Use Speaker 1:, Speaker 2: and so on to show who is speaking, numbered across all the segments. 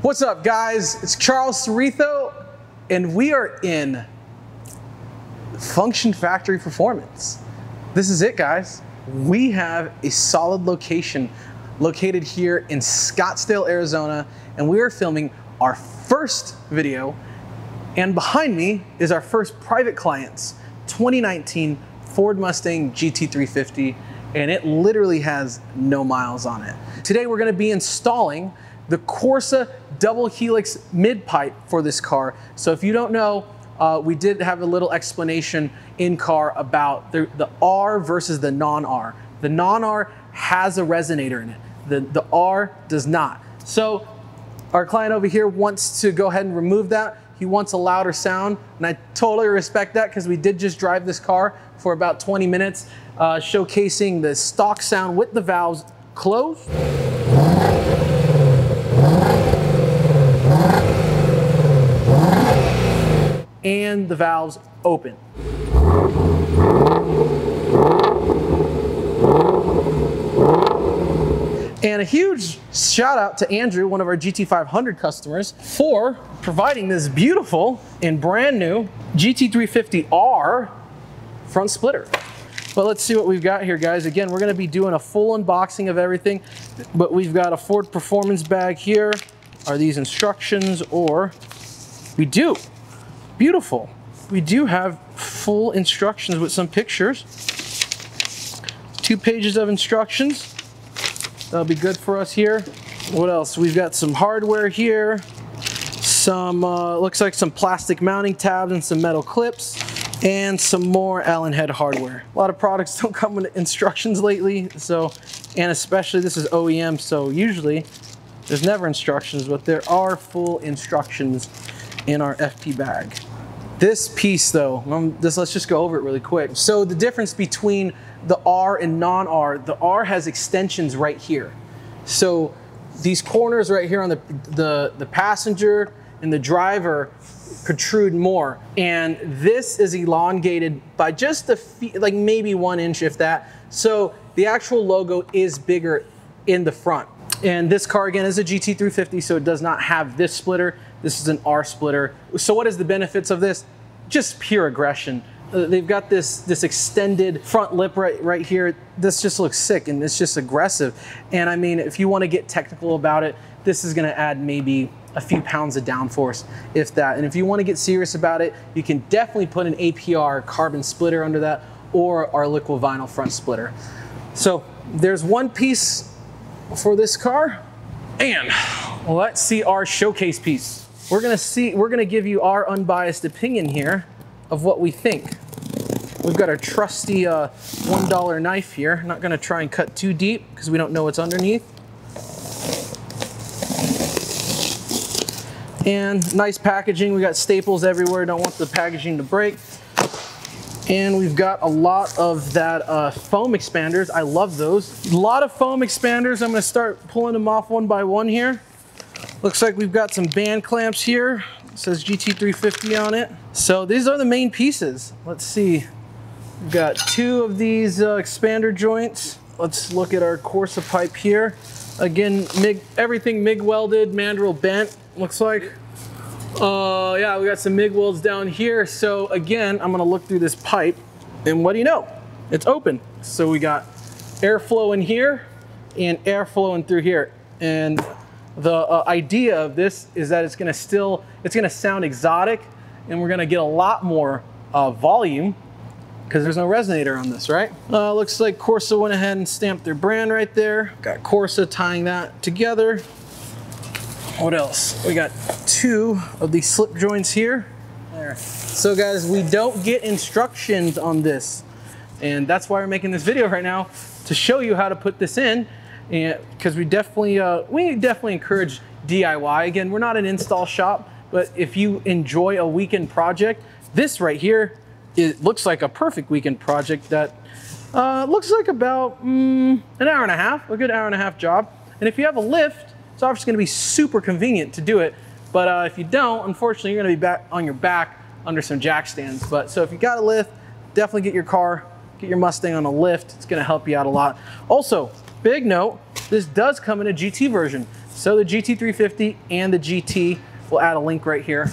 Speaker 1: What's up, guys? It's Charles Cerritho, and we are in Function Factory Performance. This is it, guys. We have a solid location located here in Scottsdale, Arizona, and we are filming our first video. And behind me is our first private client's 2019 Ford Mustang GT350, and it literally has no miles on it. Today we're going to be installing the Corsa double helix mid pipe for this car. So if you don't know, we did have a little explanation in car about the R versus the non-R. The non-R has a resonator in it. The R does not. So our client over here wants to go ahead and remove that. He wants a louder sound, and I totally respect that because we did just drive this car for about 20 minutes, showcasing the stock sound with the valves closed. And the valves open. And a huge shout out to Andrew, one of our GT500 customers, for providing this beautiful and brand new GT350R front splitter. But let's see what we've got here, guys. Again, we're gonna be doing a full unboxing of everything, but we've got a Ford Performance bag here. Are these instructions, or we do? Beautiful. We do have full instructions with some pictures. 2 pages of instructions. That'll be good for us here. What else? We've got some hardware here. Some, looks like some plastic mounting tabs and some metal clips. And some more Allen head hardware. A lot of products don't come with instructions lately, so, and especially this is OEM, so usually there's never instructions, but there are full instructions in our FP bag. This piece though, let's just go over it really quick. So the difference between the R and non-R, the R has extensions right here. So these corners right here on the passenger and the driver protrude more. And this is elongated by just like maybe 1 inch, if that. So the actual logo is bigger in the front. And this car, again, is a GT350, so it does not have this splitter. This is an R splitter. So what is the benefits of this? Just pure aggression. They've got this extended front lip right here. This just looks sick, and it's just aggressive. And I mean, if you want to get technical about it, this is going to add maybe a few pounds of downforce, if that. And if you want to get serious about it, you can definitely put an APR carbon splitter under that, or our liquid vinyl front splitter. So there's one piece for this car, and let's see our showcase piece. We're gonna give you our unbiased opinion here of what we think. We've got our trusty $1 knife here. Not gonna try and cut too deep because we don't know what's underneath. And nice packaging. We got staples everywhere. Don't want the packaging to break. And we've got a lot of that foam expanders. I love those. A lot of foam expanders. I'm gonna start pulling them off one by one here. Looks like we've got some band clamps here. It says GT350 on it. So these are the main pieces. Let's see. We've got 2 of these expander joints. Let's look at our Corsa pipe here. Again, everything MIG welded, mandrel bent, looks like. Yeah, we got some MIG welds down here. So again, I'm gonna look through this pipe and what do you know? It's open. So we got airflow in here and air flowing through here. And the idea of this is that it's gonna sound exotic and we're gonna get a lot more volume because there's no resonator on this, right? Looks like Corsa went ahead and stamped their brand right there. Got Corsa tying that together. What else? We got 2 of these slip joints here. There. So guys, we don't get instructions on this. And that's why we're making this video right now, to show you how to put this in. And because we definitely encourage DIY. Again, we're not an install shop, but if you enjoy a weekend project, this right here, it looks like a perfect weekend project that looks like about an hour and a half, a good hour and a half job. And if you have a lift, it's obviously gonna be super convenient to do it. But if you don't, unfortunately, you're gonna be back on your back under some jack stands. But so if you got a lift, definitely get your Mustang on a lift. It's gonna help you out a lot. Also, big note, this does come in a GT version. So the GT350 and the GT, we'll add a link right here,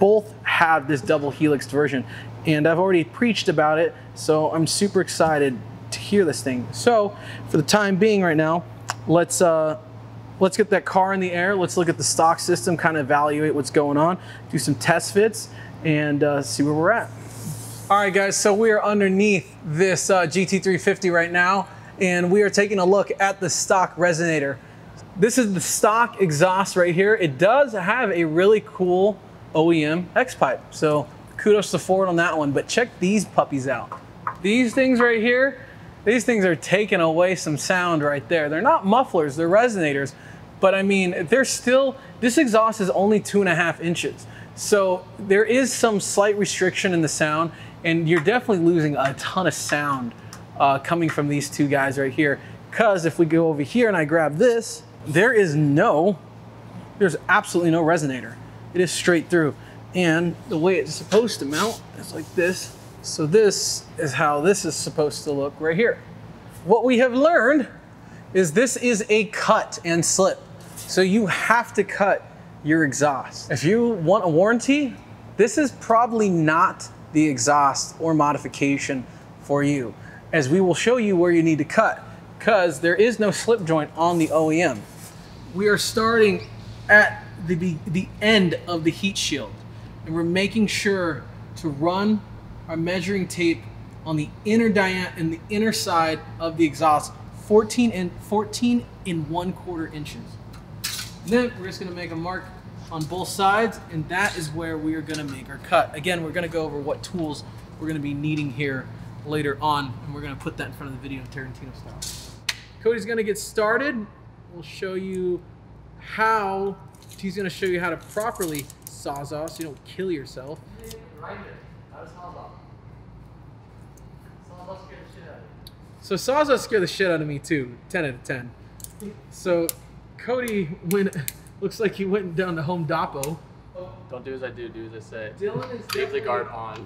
Speaker 1: both have this double Helix version. And I've already preached about it, so I'm super excited to hear this thing. So for the time being right now, let's get that car in the air. Let's look at the stock system, kind of evaluate what's going on, do some test fits, and see where we're at. All right, guys, so we are underneath this GT350 right now, and we are taking a look at the stock resonator. This is the stock exhaust right here. It does have a really cool OEM X pipe, so kudos to Ford on that one. But check these puppies out. These things right here, these things are taking away some sound right there. They're not mufflers, they're resonators. But I mean, they're still, this exhaust is only 2.5 inches. So there is some slight restriction in the sound, and you're definitely losing a ton of sound coming from these 2 guys right here. Because if we go over here and I grab this, there's absolutely no resonator. It is straight through. And the way it's supposed to mount is like this. So this is how this is supposed to look right here. What we have learned is this is a cut and slip. So you have to cut your exhaust. If you want a warranty, this is probably not the exhaust or modification for you, as we will show you where you need to cut, because there is no slip joint on the OEM. We are starting at the end of the heat shield, and we're making sure to run our measuring tape on the inner the inner side of the exhaust, 14 and 1/4 inches. And then we're just gonna make a mark on both sides, and that is where we are gonna make our cut. Again, we're gonna go over what tools we're gonna be needing here later on, and we're gonna put that in front of the video Tarantino style. Cody's gonna get started. We'll show you how, he's gonna show you how to properly sawzall so you don't kill yourself. So sawzall scare the shit out of me too, 10 out of 10. So Cody looks like he went down to Home Depot.
Speaker 2: Don't do as I do, do as I say.
Speaker 1: Dylan is
Speaker 2: leave the guard on.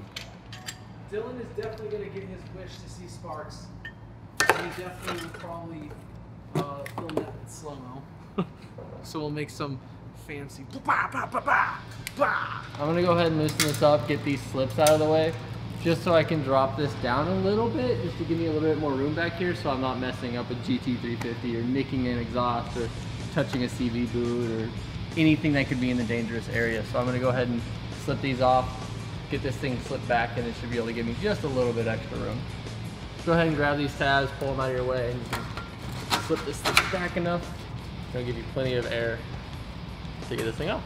Speaker 1: Dylan is definitely gonna get his wish to see sparks. He definitely will probably film that in slow-mo. So we'll make some fancy.
Speaker 2: I'm gonna go ahead and loosen this up, get these slips out of the way, just so I can drop this down a little bit, just to give me a little bit more room back here, so I'm not messing up a GT350 or nicking an exhaust or touching a CV boot or anything that could be in the dangerous area. So I'm gonna go ahead and slip these off, get this thing slipped back, and it should be able to give me just a little bit extra room. Go ahead and grab these tabs, pull them out of your way, and you can slip this thing back enough. It'll give you plenty of air to get this thing off.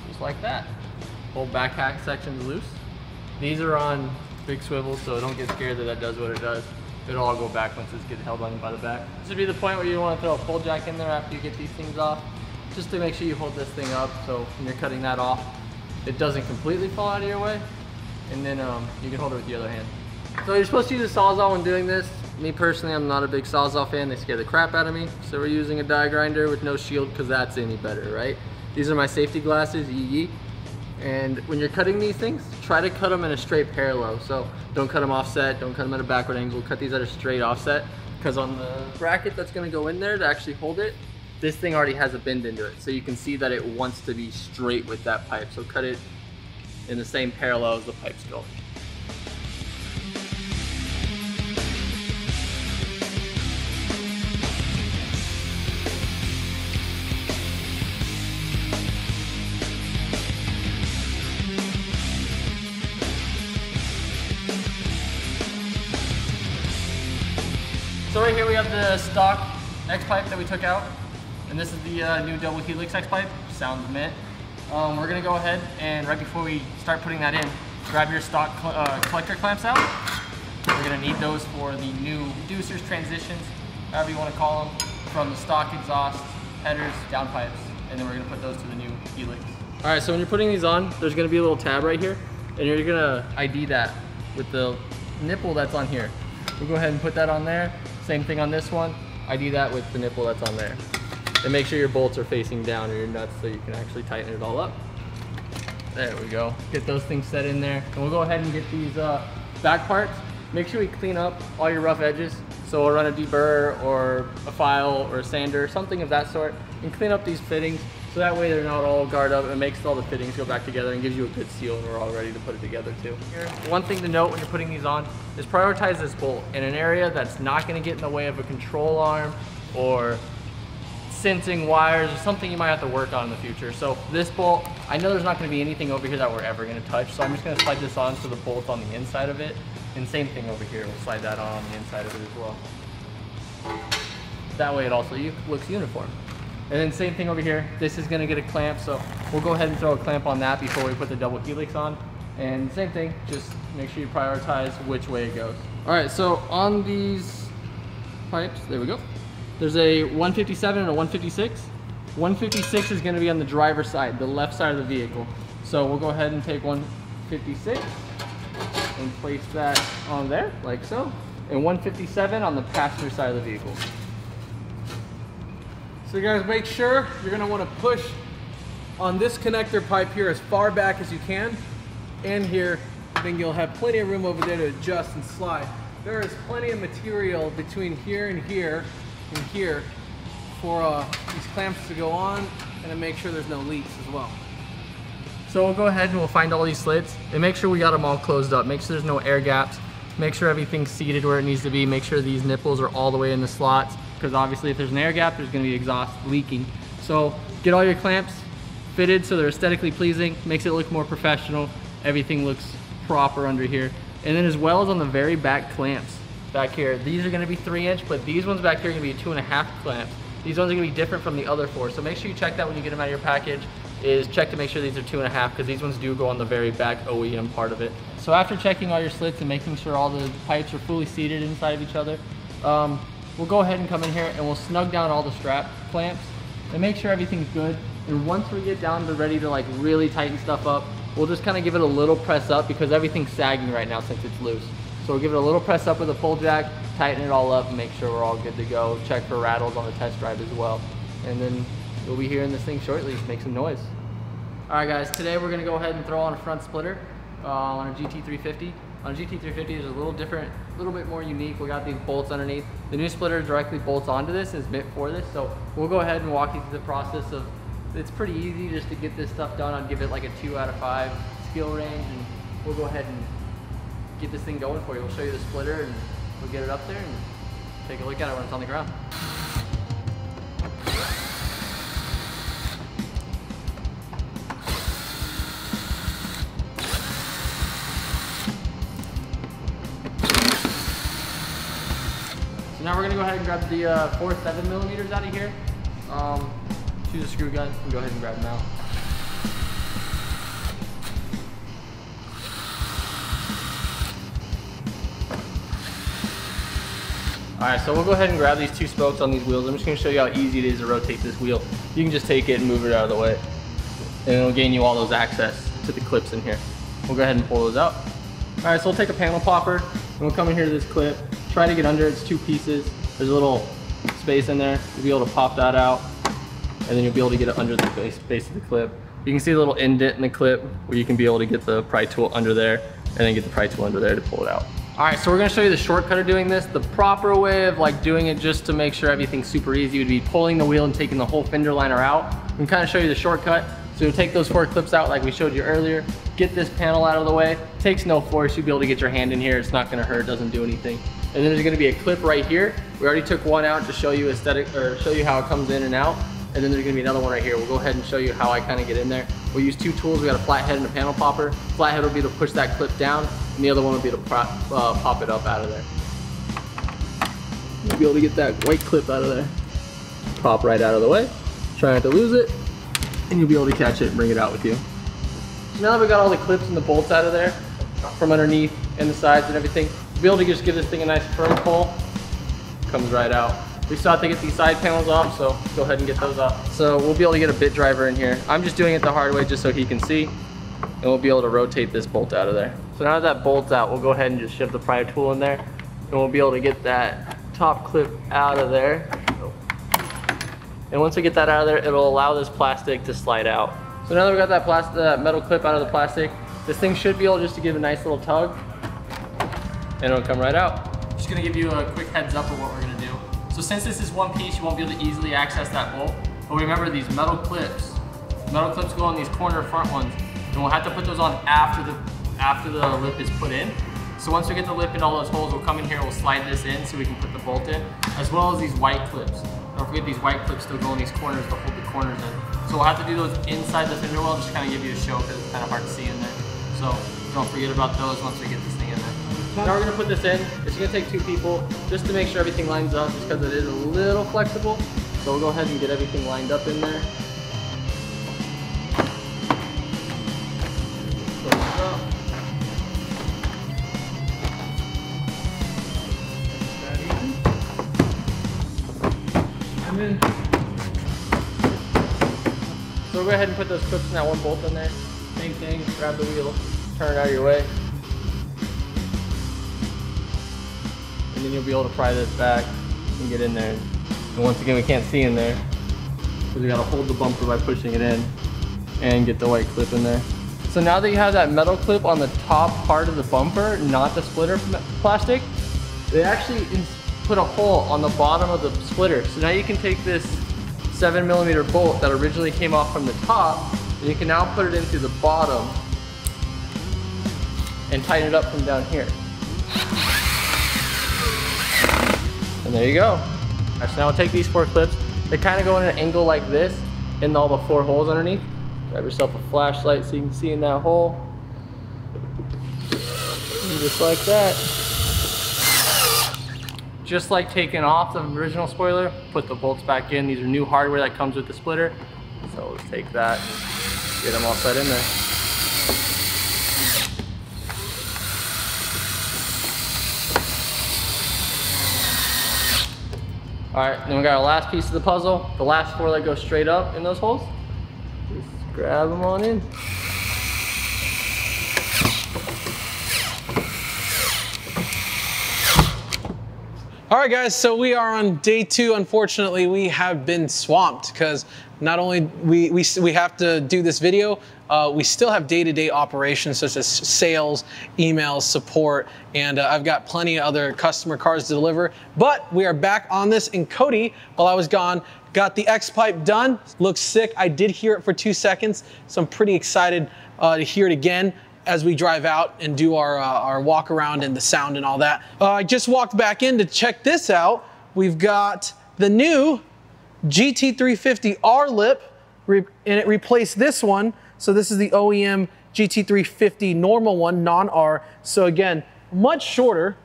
Speaker 2: Just like that. Whole back hack section's loose. These are on big swivels, so don't get scared that that does what it does. it'll all go back once it's get held on by the back. This would be the point where you want to throw a pull jack in there after you get these things off, just to make sure you hold this thing up so when you're cutting that off, it doesn't completely fall out of your way, and then you can hold it with the other hand. So you're supposed to use a Sawzall when doing this. Me personally, I'm not a big Sawzall fan. They scare the crap out of me. So we're using a die grinder with no shield because that's any better, right? These are my safety glasses, yee. And when you're cutting these things, try to cut them in a straight parallel. So don't cut them offset, don't cut them at a backward angle, cut these at a straight offset. Because on the bracket that's gonna go in there to actually hold it, this thing already has a bend into it. So you can see that it wants to be straight with that pipe. So cut it in the same parallel as the pipe's going. So right here we have the stock X pipe that we took out, and this is the new double Helix X pipe. Sounds mint. We're gonna go ahead and right before we start putting that in, grab your stock collector clamps out. We're gonna need those for the new reducers, transitions, however you want to call them, from the stock exhaust, headers, downpipes, and then we're gonna put those to the new Helix. All right, so when you're putting these on, there's gonna be a little tab right here, and you're gonna ID that with the nipple that's on here. We'll go ahead and put that on there. Same thing on this one. ID that with the nipple that's on there. And make sure your bolts are facing down or your nuts so you can actually tighten it all up. There we go. Get those things set in there. And we'll go ahead and get these back parts. Make sure we clean up all your rough edges. So we'll run a deburr or a file or a sander, something of that sort, and clean up these fittings so that way they're not all guard up. It makes all the fittings go back together and gives you a good seal, and we're all ready to put it together too. One thing to note when you're putting these on is prioritize this bolt in an area that's not going to get in the way of a control arm or sensing wires or something you might have to work on in the future. So this bolt, I know there's not going to be anything over here that we're ever going to touch, so I'm just going to slide this on so the bolt's on the inside of it. And same thing over here, we'll slide that on the inside of it as well. That way it also looks uniform. And then same thing over here, this is going to get a clamp, so we'll go ahead and throw a clamp on that before we put the double Helix on. And same thing, just make sure you prioritize which way it goes. All right, so on these pipes, there we go. There's a 157 and a 156. 156 is going to be on the driver's side, the left side of the vehicle. So we'll go ahead and take 156 and place that on there, like so. And 157 on the passenger side of the vehicle.
Speaker 1: So guys, make sure you're gonna wanna push on this connector pipe here as far back as you can, and here, then you'll have plenty of room over there to adjust and slide. There is plenty of material between here and here for these clamps to go on, and to make sure there's no leaks as well.
Speaker 2: So we'll go ahead and we'll find all these slits and make sure we got them all closed up. Make sure there's no air gaps. Make sure everything's seated where it needs to be. Make sure these nipples are all the way in the slots, because obviously if there's an air gap, there's going to be exhaust leaking. So get all your clamps fitted so they're aesthetically pleasing, makes it look more professional. Everything looks proper under here. And then as well as on the very back clamps back here, these are going to be 3-inch, but these ones back here are going to be 2.5 clamps. These ones are going to be different from the other 4. So make sure you check that when you get them out of your package, is check to make sure these are 2.5, because these ones do go on the very back OEM part of it. So after checking all your slits and making sure all the pipes are fully seated inside of each other, we'll go ahead and come in here and we'll snug down all the strap clamps and make sure everything's good. And once we get down to ready to like really tighten stuff up, we'll just kind of give it a little press up, because everything's sagging right now since it's loose. So we'll give it a little press up with a pull jack, tighten it all up and make sure we're all good to go. Check for rattles on the test drive as well. And then we'll be hearing this thing shortly. Make some noise. All right guys, today we're gonna go ahead and throw on a front splitter on a GT350. On a GT350 is a little different, a little bit more unique. We got these bolts underneath. The new splitter directly bolts onto this, is meant for this. So we'll go ahead and walk you through the process of, it's pretty easy just to get this stuff done. I'd give it like a 2 out of 5 skill range, and we'll go ahead and get this thing going for you. We'll show you the splitter and we'll get it up there and take a look at it when it's on the ground. So now we're gonna go ahead and grab the 4 7mm out of here. Choose a screw gun and go ahead and grab them out. All right, so we'll go ahead and grab these 2 spokes on these wheels. I'm just gonna show you how easy it is to rotate this wheel. You can just take it and move it out of the way, and it'll gain you all those access to the clips in here. We'll go ahead and pull those out. All right, so we'll take a panel popper, and we'll come in here to this clip, try to get under. It's 2 pieces. There's a little space in there. You'll be able to pop that out, and then you'll be able to get it under the base of the clip. You can see a little indent in the clip where you can be able to get the pry tool under there, and then get the pry tool under there to pull it out. All right, so we're gonna show you the shortcut of doing this. The proper way of like doing it just to make sure everything's super easy would be pulling the wheel and taking the whole fender liner out. We can kind of show you the shortcut. So you'll take those 4 clips out like we showed you earlier, get this panel out of the way. It takes no force, you'll be able to get your hand in here. It's not gonna hurt, doesn't do anything. And then there's gonna be a clip right here. We already took one out to show you show you how it comes in and out. And then there's gonna be another one right here. We'll go ahead and show you how I kind of get in there. We'll use 2 tools. We got a flathead and a panel popper. Flathead will be to push that clip down, and the other one will be to pop it up out of there. You'll be able to get that white clip out of there. Pop right out of the way. Try not to lose it, and you'll be able to catch it and bring it out with you. So now that we got all the clips and the bolts out of there, from underneath and the sides and everything, we'll be able to just give this thing a nice firm pull. Comes right out. We still have to get these side panels off, so go ahead and get those off. So we'll be able to get a bit driver in here. I'm just doing it the hard way just so he can see, and we'll be able to rotate this bolt out of there. So now that bolt's out, we'll go ahead and just shove the pry tool in there, and we'll be able to get that top clip out of there. And once we get that out of there, it'll allow this plastic to slide out. So now that we got that metal clip out of the plastic, this thing should be able just to give a nice little tug, and it'll come right out. Just gonna give you a quick heads up of what we're gonna do. So since this is one piece, you won't be able to easily access that bolt. But remember these metal clips go on these corner front ones, and we'll have to put those on after the lip is put in. So once we get the lip in all those holes, we'll come in here, we'll slide this in so we can put the bolt in, as well as these white clips. Don't forget these white clips still go in these corners to hold the corners in. So we'll have to do those inside the fender well, just kind of give you a show because it's kind of hard to see in there. So don't forget about those once we get this thing in there. Now we're gonna put this in. It's gonna take 2 people just to make sure everything lines up, just because it is a little flexible. So we'll go ahead and get everything lined up in there. So we'll go ahead and put those clips in that one bolt in there. Same thing, grab the wheel, turn it out of your way. And then you'll be able to pry this back and get in there. And once again, we can't see in there because we gotta hold the bumper by pushing it in and get the white clip in there. So now that you have that metal clip on the top part of the bumper, not the splitter plastic, they actually put a hole on the bottom of the splitter. So now you can take this 7mm bolt that originally came off from the top, and you can now put it into the bottom and tighten it up from down here. And there you go. All right, so now we'll take these 4 clips. They kind of go in an angle like this in all the 4 holes underneath. Grab yourself a flashlight so you can see in that hole. And just like that. Just like taking off the original spoiler, put the bolts back in. These are new hardware that comes with the splitter. So let's take that and get them all set in there. All right, then we got our last piece of the puzzle. The last 4 that go straight up in those holes. Just grab them on in.
Speaker 1: All right, guys, so we are on day 2. Unfortunately, we have been swamped because not only we have to do this video, we still have day-to-day operations such as sales, emails, support, and I've got plenty of other customer cars to deliver. But we are back on this, and Cody, while I was gone, got the X-Pipe done. Looks sick. I did hear it for 2 seconds, so I'm pretty excited to hear it again as we drive out and do our walk around and the sound and all that. I just walked back in to check this out. We've got the new GT350R lip, and it replaced this one. So this is the OEM GT350 normal one, non-R. So again, much shorter.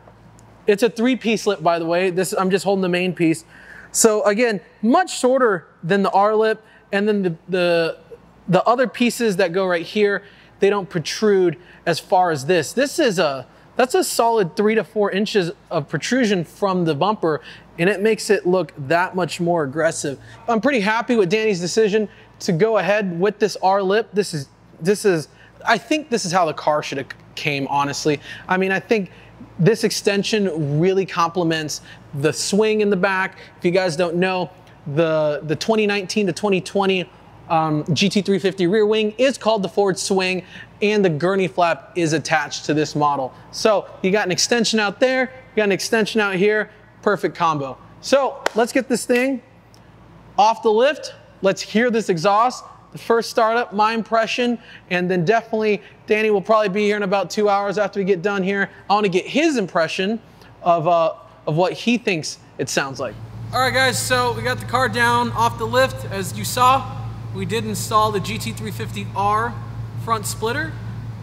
Speaker 1: It's a 3-piece lip, by the way. I'm just holding the main piece. So again, much shorter than the R lip. And then the other pieces that go right here, they don't protrude as far as this. This is a That's a solid 3 to 4 inches of protrusion from the bumper, and it makes it look that much more aggressive. I'm pretty happy with Danny's decision to go ahead with this R lip. I think this is how the car should have came, honestly. I mean, I think this extension really complements the swing in the back. If you guys don't know, the 2019 to 2020 GT350 rear wing is called the forward swing, and the gurney flap is attached to this model. So you got an extension out there, you got an extension out here, perfect combo. So let's get this thing off the lift. Let's hear this exhaust. The first startup, my impression, and then definitely Danny will probably be here in about 2 hours after we get done here. I want to get his impression of what he thinks it sounds like. All right, guys, so we got the car down off the lift. As you saw, we did install the GT350R front splitter,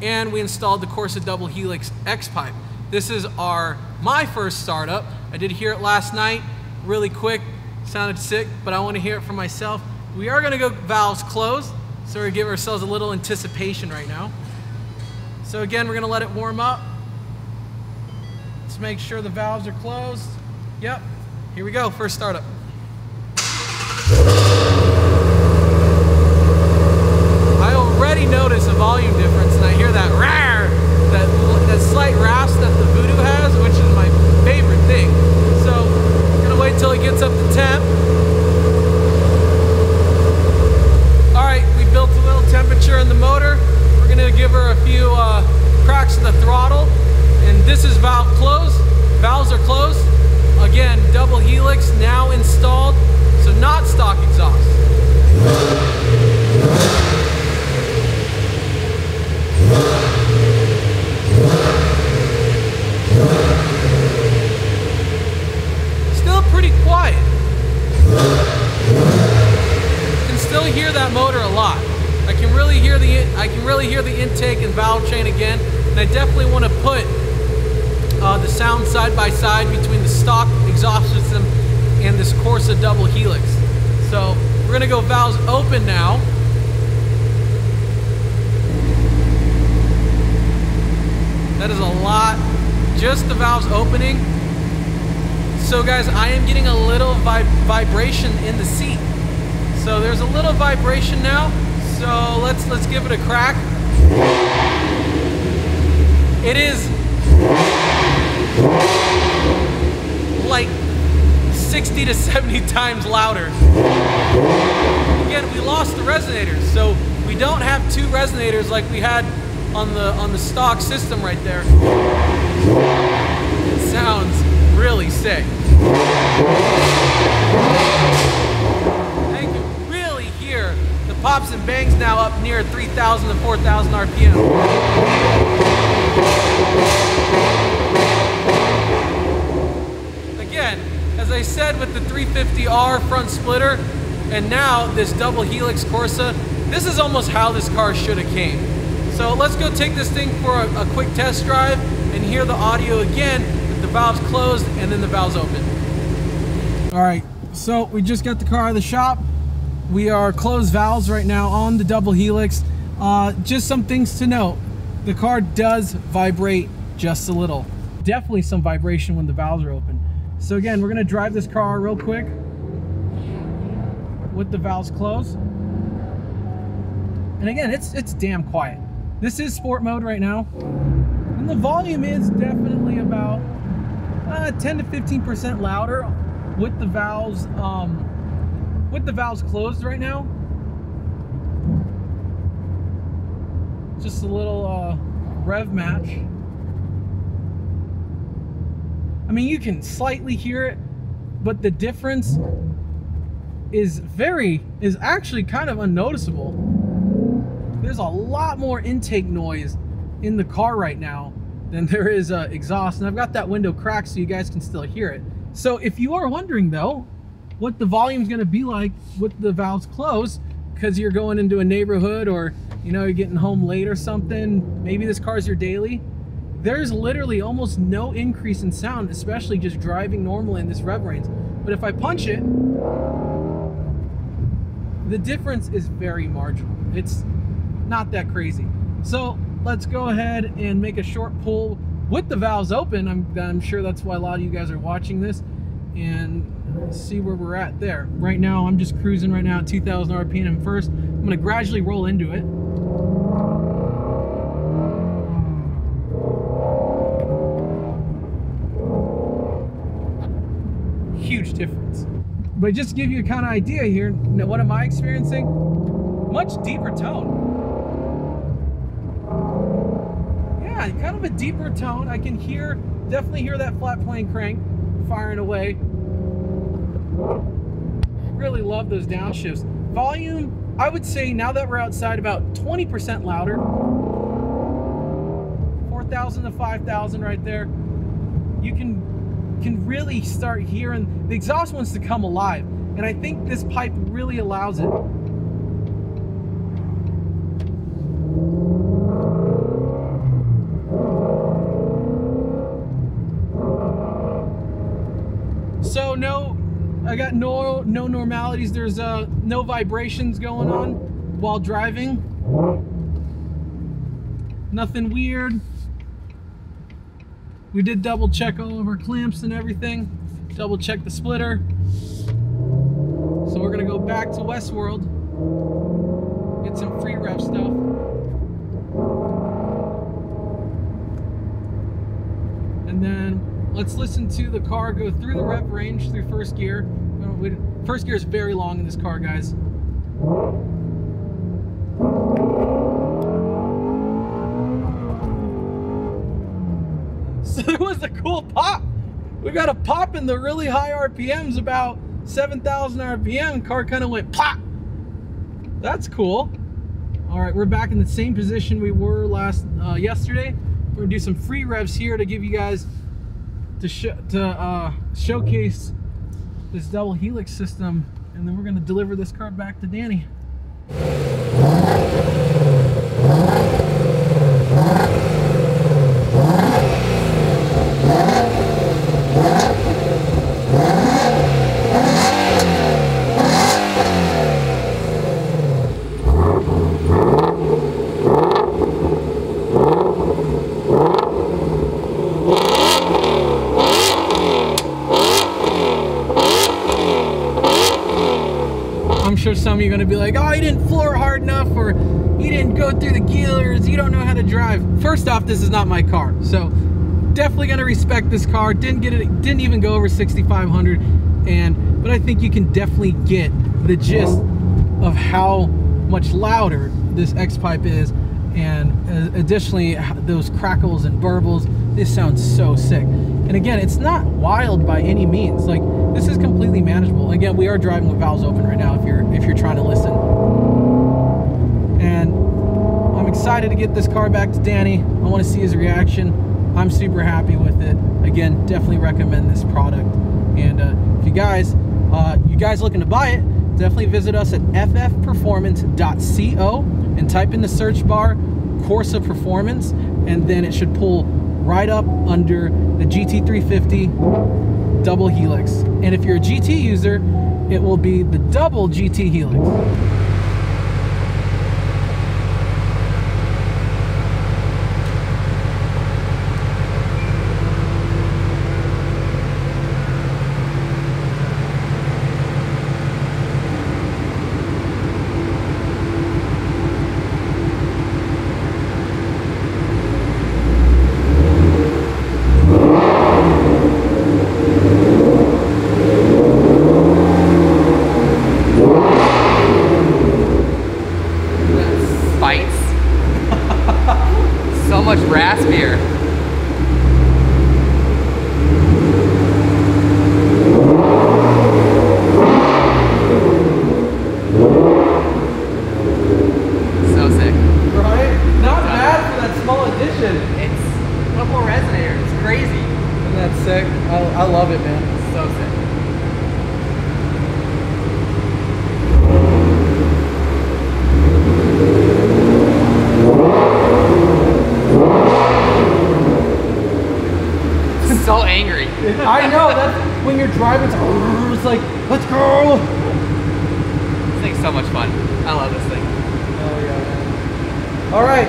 Speaker 1: and we installed the Corsa double Helix X pipe. This is my first startup. I did hear it last night, really quick, sounded sick, but I want to hear it for myself. We are going to go valves closed, so we give ourselves a little anticipation right now. So again, we're going to let it warm up. Let's make sure the valves are closed. Yep, here we go, first startup. I already notice a volume difference, and I hear that rawr, that slight rasp that the Voodoo has, which is my favorite thing. So I'm going to wait till it gets up to temp. Built a little temperature in the motor. We're going to give her a few cracks in the throttle, and this is valve closed. Valves are closed. Again, double Helix now installed, so not stock exhaust. Still pretty quiet. Still hear that motor a lot. I can really hear the intake and valve train again, and I definitely want to put the sound side by side between the stock exhaust system and this Corsa double Helix. So we're gonna go valves open now. That is a lot, just the valves opening. So guys, I am getting a little vibration in the seat. So there's a little vibration now, so let's give it a crack. It is like 60 to 70 times louder. Again, we lost the resonators, so we don't have two resonators like we had on the stock system right there. It sounds really sick. Pops and bangs now up near 3,000 to 4,000 RPM. Again, as I said with the 350R front splitter, and now this double Helix Corsa, this is almost how this car should have came. So let's go take this thing for a quick test drive and hear the audio again with the valves closed and then the valves open. All right, so we just got the car out of the shop. We are closed valves right now on the double Helix. Just some things to note. The car does vibrate just a little. Definitely some vibration when the valves are open. So again, we're gonna drive this car real quick with the valves closed. And again, it's damn quiet. This is sport mode right now. And the volume is definitely about 10 to 15% louder with the valves closed right now. Just a little rev match. I mean, you can slightly hear it, but the difference is actually kind of unnoticeable. There's a lot more intake noise in the car right now than there is exhaust, and I've got that window cracked so you guys can still hear it. So if you are wondering though what the volume is going to be like with the valves closed, because you're going into a neighborhood, or you know, you're getting home late or something, maybe this car's your daily, there's literally almost no increase in sound, especially just driving normally in this rev range. But if I punch it, the difference is very marginal. It's not that crazy. So let's go ahead and make a short pull with the valves open. I'm sure that's why a lot of you guys are watching this, and see where we're at there. Right now, I'm just cruising right now at 2,000 RPM first. I'm gonna gradually roll into it. Huge difference. But just to give you a kind of idea here, what am I experiencing? Much deeper tone. Yeah, kind of a deeper tone. I can definitely hear that flat plane crank firing away. Really love those downshifts. Volume, I would say now that we're outside, about 20% louder. 4,000 to 5,000 right there. You can really start hearing the exhaust wants to come alive, and I think this pipe really allows it. So I got no normalities. There's no vibrations going on while driving. Nothing weird. We did double check all of our clamps and everything. Double check the splitter. So we're gonna go back to Westworld, get some free rev stuff. And then let's listen to the car go through the rev range through first gear. First gear is very long in this car, guys. So there was a cool pop. We got a pop in the really high RPMs, about 7,000 RPM. Car kind of went pop. That's cool. All right, we're back in the same position we were yesterday. We're gonna do some free revs here to give you guys to showcase this double Helix system, and then we're gonna deliver this car back to Danny. I'm sure some of you are going to be like, oh, you didn't floor hard enough, or you didn't go through the gears, you don't know how to drive. First off, this is not my car, so definitely going to respect this car. Didn't even go over 6,500, but I think you can definitely get the gist of how much louder this X pipe is, and additionally those crackles and burbles. This sounds so sick. And again, it's not wild by any means. Like, this is completely manageable. Again, we are driving with valves open right now if you're trying to listen. And I'm excited to get this car back to Danny. I want to see his reaction. I'm super happy with it. Again, definitely recommend this product. And if you guys looking to buy it, definitely visit us at ffperformance.co and type in the search bar Corsa Performance, and then it should pull right up under the GT350 double Helix. And if you're a GT user, it will be the double GT Helix.
Speaker 2: So much raspier. So sick.
Speaker 1: Right? Not bad for that small addition.
Speaker 2: It's a little more resonator. It's crazy.
Speaker 1: Isn't that sick? I love it, man.
Speaker 2: It's so sick. So angry.
Speaker 1: I know, that's when you're driving, it's like, let's go.
Speaker 2: This thing's so much fun. I love this thing.
Speaker 1: Oh yeah, man. All right.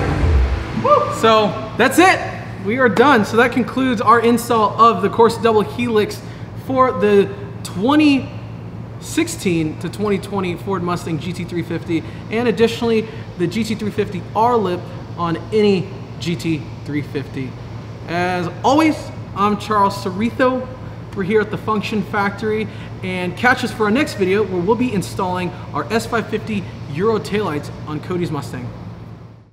Speaker 1: Woo. So that's it. we are done. So that concludes our install of the Corsa Double Helix for the 2016 to 2020 Ford Mustang GT350, and additionally the GT350R lip on any GT350. As always, I'm Charles Cerrito. We're here at the Function Factory, and catch us for our next video where we'll be installing our S550 Euro taillights on Cody's Mustang.